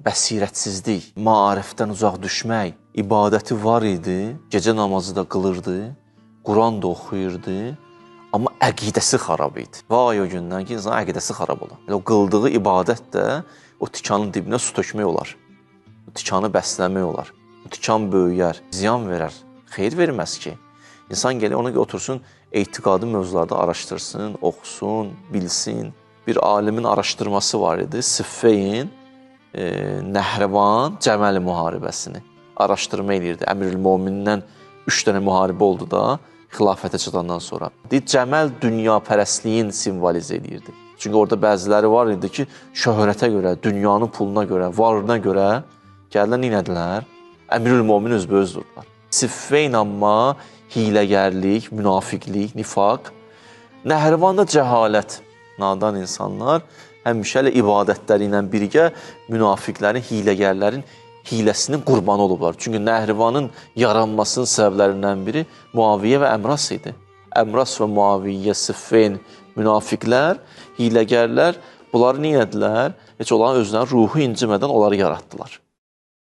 bəsirətsizlik, maarifdən uzaq düşmək, ibadəti var idi, gecə namazı da qılırdı, Quran da oxuyurdu, amma əqidəsi xarab idi. Vay o gündən ki, insan əqidəsi xarab olur. O qıldığı ibadət də o tikanın dibinə su tökmək olar, o tikanı bəsləmək olar, o tikan böyüyər, ziyan verər, xeyir verməz ki. İnsan gəlir, ona görə otursun, etiqadi mövzularda araşdırsın, oxusun, bilsin. Bir alimin araşdırması var idi, Siffeyn, Nəhrivan, Cəməl müharibəsini araşdırma edirdi. Əmirül-Möminindən 3 dənə müharibə oldu da, xilafətə çatandan sonra. Cəməl dünyapərəstliyin simvolizə edirdi. Çünki orada bəziləri var idi ki, şöhrətə görə, dünyanın puluna görə, varlığına görə gəlilər, neynədilər? Əmirül-Mömin özböz durdular. Siffeyn amma hiləgərlik, münafiqlik, nifaq. Nəhrivan da cəhalət. Nadan insanlar həmişə ibadətləri ilə birgə münafiqlərin, hiləgərlərin hiləsinin qurbanı olublar. Çünki Nəhrivanın yaranmasının səbəblərindən biri Muaviyyə və Əmras idi. Əmras və Muaviyyə, Siffeyn, münafiqlər, hiləgərlər bunları nə edilər? Heç onların özlərini ruhu incimədən onları yaratdılar.